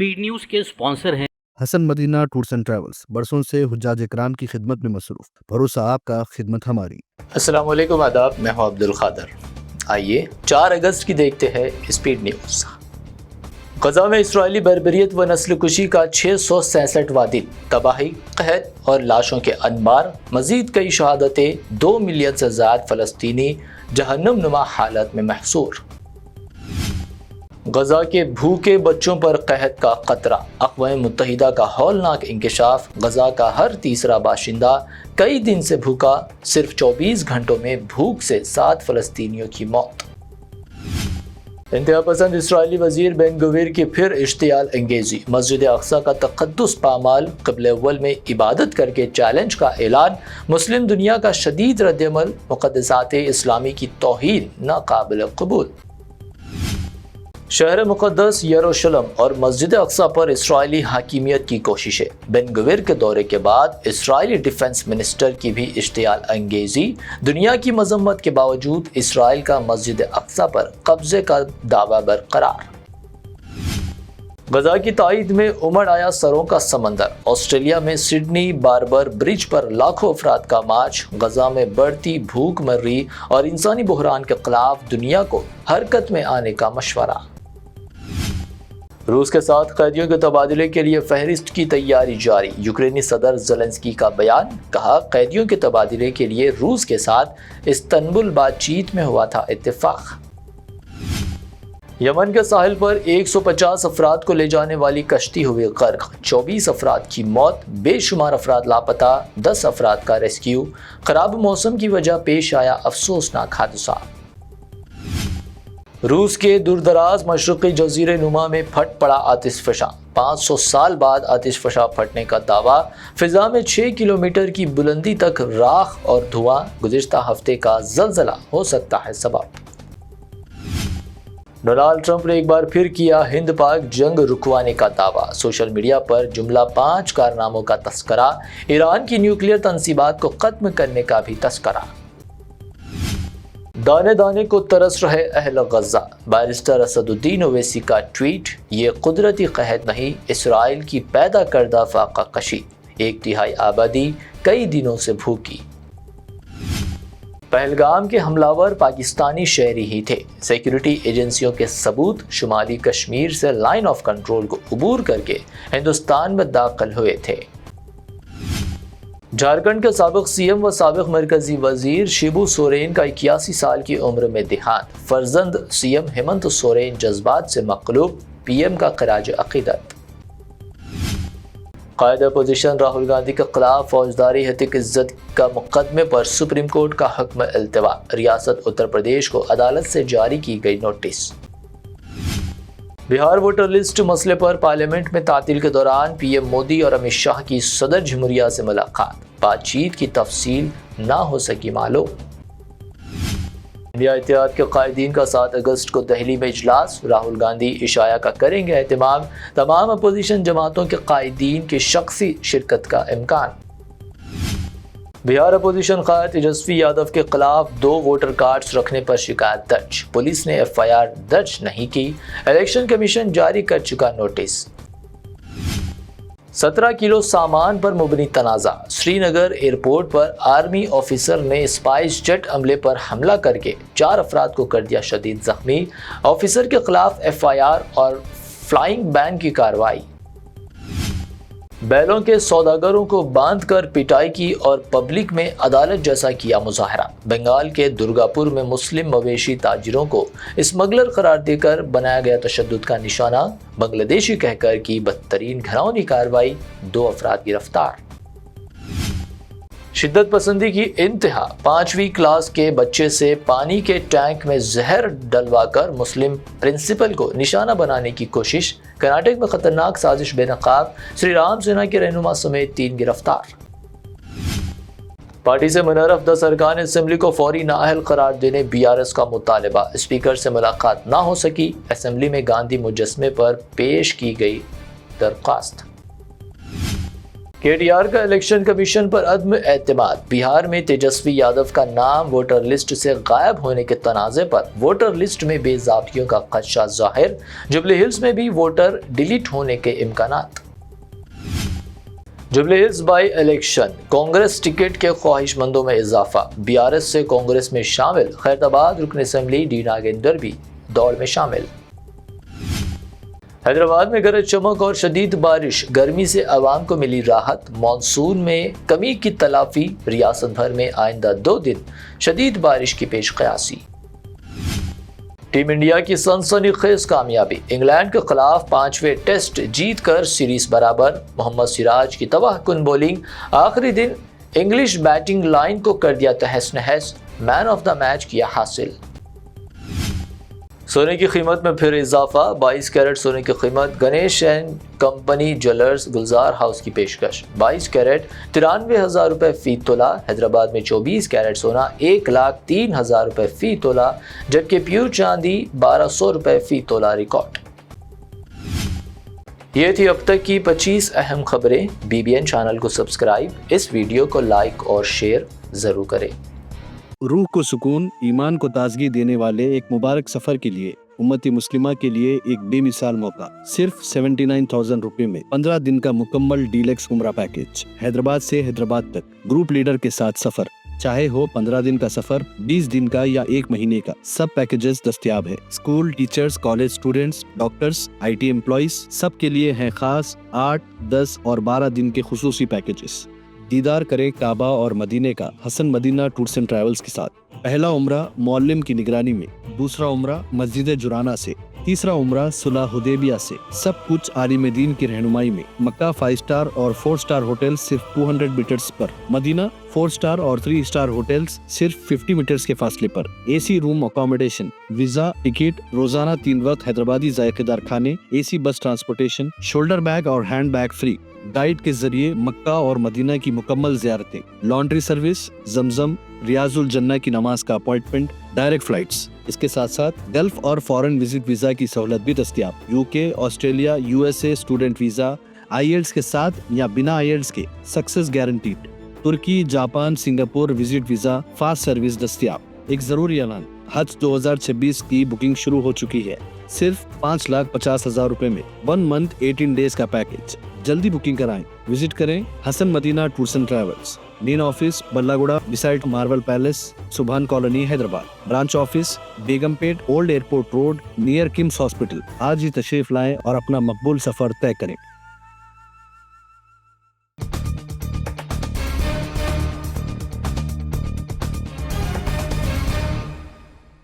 Speed news के sponsor हैं Hasan Madina tours and Travels, बरसों से हुज्जाज इकराम की खिदमत में मसरूफ। भरोसा आपका, खिदमत हमारी। अस्सलाम वालेकुम, आदाब। मैं हूं अब्दुल खादर। आइए 4 अगस्त की देखते हैं स्पीड न्यूज़। गजा में इसराइली बर्बरियत व नस्ल कुशी का 667वां दिन, तबाही, कहत और लाशों के अनबार, मजीद कई शहादतें, 2 मिलियन से ज़्यादा फ़लस्तीनी जहन्नुम नुमा हालत में महसूर। गजा के भूखे बच्चों पर कहत का खतरा, अक़वाम मुत्तहिदा का हौलनाक इंकशाफ। गजा का हर तीसरा बाशिंदा कई दिन से भूखा, सिर्फ 24 घंटों में भूख से 7 फ़लस्तीनियों की मौत। इंतहा पसंद इसराइली वजीर बेन गुवीर की फिर इश्तियाल अंगेजी, मस्जिद अक्सा का तक़द्दुस पामाल, क़िबले अव्वल में इबादत करके चैलेंज का ऐलान। मुस्लिम दुनिया का शदीद रद्दअमल, मुक़द्दसात इस्लामी की तौहीन नाक़ाबिल क़बूल। शहर मुक़द्दस यरूशलेम और मस्जिद अक्सा पर इसराइली हाकिमियत की कोशिशें। बेन गुवीर के दौरे के बाद इसराइली डिफेंस मिनिस्टर की भी इश्तियाल अंगेजी। दुनिया की मजम्मत के बावजूद इसराइल का मस्जिद अक्सा पर कब्जे का दावा बरकरार। गजा की ताईद में उमड़ आया सरों का समंदर। ऑस्ट्रेलिया में सिडनी बारबर ब्रिज पर लाखों अफराद का मार्च। गजा में बढ़ती भूखमरी और इंसानी बहरान के खिलाफ दुनिया को हरकत में आने का मशवरा। रूस के साथ कैदियों के तबादले के लिए फहरिस्त की तैयारी जारी। यूक्रेनी सदर ज़ेलेंस्की का बयान, कहा कैदियों के तबादले के लिए रूस के साथ इस्तांबुल बातचीत में हुआ था इत्तेफाक। यमन के साहिल पर 150 अफराद को ले जाने वाली कश्ती हुई गर्क, 24 अफराद की मौत, बेशुमार अफराद लापता, 10 अफराद का रेस्क्यू। खराब मौसम की वजह पेश आया अफसोसनाक हादसा। रूस के दूरदराज मशरक़ी जज़ीरे नुमा में फट पड़ा आतिशफ़शा, 500 साल बाद आतिशफ़शा फटने का दावा। फ़िज़ा में 6 किलोमीटर की बुलंदी तक राख और धुआं। गुज़िश्ता हफ्ते का ज़लज़ला हो सकता है सबब। डोनाल्ड ट्रंप ने एक बार फिर किया हिंद पाक जंग रुकवाने का दावा। सोशल मीडिया पर जुमला 5 कारनामों का तस्करा। ईरान की न्यूक्लियर तंसीबात को ख़त्म करने का भी तस्करा। दाने दाने को तरस रहे अहल गजा, बैरिस्टर असदुद्दीन ओवैसी का ट्वीट, ये कुदरती कहत नहीं, इसराइल की पैदा करदा फाका कशी। 1/3 आबादी कई दिनों से भूखी। पहलगाम के हमलावर पाकिस्तानी शहरी ही थे। सिक्योरिटी एजेंसियों के सबूत, शुमाली कश्मीर से लाइन ऑफ कंट्रोल को अबूर करके हिंदुस्तान में दाखिल हुए थे। झारखंड के साबिक सीएम व साबिक मरकजी वजीर शिबू सोरेन का 81 साल की उम्र में देहांत। फर्जंद सीएम हेमंत सोरेन जज्बात से मकलूब, पीएम का खराज अकीदत। कायद अपोजिशन राहुल गांधी के खिलाफ फौजदारी हत्या इज्जत का मुकदमे पर सुप्रीम कोर्ट का हुक्म इल्तिवा। रियासत उत्तर प्रदेश को अदालत से जारी की गई नोटिस। बिहार वोटर लिस्ट मसले पर पार्लियामेंट में तातील के दौरान पीएम मोदी और अमित शाह की सदर जमहूरिया से मुलाकात। बातचीत की तफसील ना हो सकी मालूम। इंडिया इत्तेहाद के कायदीन का 7 अगस्त को दिल्ली में इजलास। राहुल गांधी इशाया का करेंगे एहतमाम। तमाम अपोजिशन जमातों के कायदीन की शख्सी शिरकत का इम्कान। बिहार अपोजिशन क़ायद तेजस्वी यादव के खिलाफ 2 वोटर कार्ड्स रखने पर शिकायत दर्ज। पुलिस ने एफआईआर दर्ज नहीं की। इलेक्शन कमीशन जारी कर चुका नोटिस। 17 किलो सामान पर मुबनी तनाज़ा। श्रीनगर एयरपोर्ट पर आर्मी ऑफिसर ने स्पाइस जेट अमले पर हमला करके 4 अफराद को कर दिया शदीद जख्मी। ऑफिसर के खिलाफ एफआईआर और फ्लाइंग बैन की कार्रवाई। बैलों के सौदागरों को बांध कर पिटाई की और पब्लिक में अदालत जैसा किया मुजाहरा। बंगाल के दुर्गापुर में मुस्लिम मवेशी ताजिरों को स्मगलर करार देकर बनाया गया तशद्दुद का निशाना। बांग्लादेशी कहकर की बदतरीन घिनौनी कार्रवाई, 2 अफराद गिरफ्तार। शिद्दत पसंदी की इंतहा, 5वीं क्लास के बच्चे से पानी के टैंक में जहर डलवाकर मुस्लिम प्रिंसिपल को निशाना बनाने की कोशिश। कर्नाटक में खतरनाक साजिश बेनकाब, श्री राम सेना के रहनुमा समेत 3 गिरफ्तार। पार्टी से मुनर्रफ 10 अरकान असेंबली को फौरी नाअहल करार देने बीआरएस का मुतालबा। स्पीकर से मुलाकात ना हो सकी। असेंबली में गांधी मुजस्मे पर पेश की गई दरख्वास्त। KTR का इलेक्शन कमीशन पर अदम एतमाद। बिहार में तेजस्वी यादव का नाम वोटर लिस्ट से गायब होने के तनाज़े पर वोटर लिस्ट में बेज़ाब्तियों का खदशा ज़ाहिर। जुबली हिल्स में भी वोटर डिलीट होने के इम्कानात। Jubilee Hills by election, Congress ticket के ख्वाहिशमंदों में इजाफा। BRS से कांग्रेस में शामिल खैरताबाद रुकन असम्बली डी नागेंद्र भी दौड़ में शामिल। हैदराबाद में गरज चमक और शदीद बारिश, गर्मी से आवाम को मिली राहत। मानसून में कमी की तलाफी, रियासत भर में आइंदा 2 दिन शदीद बारिश की पेश क़यासी। टीम इंडिया की सनसनीखेज कामयाबी, इंग्लैंड के खिलाफ 5वें टेस्ट जीत कर सीरीज बराबर। मोहम्मद सिराज की तबाहकुन बॉलिंग, आखिरी दिन इंग्लिश बैटिंग लाइन को कर दिया तहस नहस, मैन ऑफ द मैच किया हासिल। सोने की कीमत में फिर इजाफा, 22 कैरेट सोने की कीमत। Ganesh and company jewellers Gulzar house की पेशकश, 22 कैरेट 93,000 रुपये फी तोला। हैदराबाद में 24 कैरेट सोना 1,03,000 रुपये फी तोला, जबकि प्योर चांदी 1,200 रुपये फी तोला रिकॉर्ड। ये थी अब तक की 25 अहम खबरें। BBN चैनल को सब्सक्राइब, इस वीडियो को लाइक और शेयर ज़रूर करें। रूह को सुकून, ईमान को ताजगी देने वाले एक मुबारक सफर के लिए उम्मती मुस्लिमा के लिए एक बेमिसाल मौका। सिर्फ 79,000 रुपए में 15 दिन का मुकम्मल डीलक्स उम्रा पैकेज। हैदराबाद से हैदराबाद तक ग्रुप लीडर के साथ सफर, चाहे हो 15 दिन का सफर, 20 दिन का या 1 महीने का, सब पैकेजेस दस्तयाब है। School teachers, college students, doctors, IT employees, सब के लिए हैं खास 8, 10 और 12 दिन के खुसूसी पैकेजेस। दीदार करें काबा और मदीने का हसन मदीना टूर्स एंड ट्रैवल्स के साथ। पहला उम्रा मौल्लिम की निगरानी में, दूसरा उम्रा मस्जिद जुराना से, तीसरा उम्रा सुलह हुदैबिया से। सब कुछ आलिम दीन की रहनुमाई में। मक्का 5 स्टार और 4 स्टार होटल सिर्फ 200 मीटर्स पर। मदीना 4 स्टार और 3 स्टार होटल्स सिर्फ 50 मीटर्स के फासले पर। AC room accommodation, visa, ticket, रोजाना 3 वक्त हैदराबादी जायकेदार खाने, AC बस ट्रांसपोर्टेशन, शोल्डर बैग और हैंड बैग फ्री। गाइड के जरिए मक्का और मदीना की मुकम्मल ज़ियारतें, लॉन्ड्री सर्विस, जमजम, रियाजुल जन्ना की नमाज का अपॉइंटमेंट, डायरेक्ट फ्लाइट्स। इसके साथ साथ गल्फ और फॉरेन विजिट वीजा की सहूलत भी दस्तयाब। UK, Australia, USA student visa, IELTS के साथ या बिना IELTS के success guaranteed. Turkey, Japan, Singapore visit visa, fast service दस्तयाब। एक जरूरी ऐलान, हज 2026 की बुकिंग शुरू हो चुकी है। सिर्फ 5,50,000 रुपए में 1 मंथ 18 डेज का पैकेज। जल्दी बुकिंग कराएं। विजिट करें Hasan Madina tours and travels, main office Ballaguda beside Marvel Palace, Subhan colony Hyderabad. Branch office Begumpet old airport road near KIMS hospital. आज ही तशरीफ लाएं और अपना मकबूल सफर तय करें।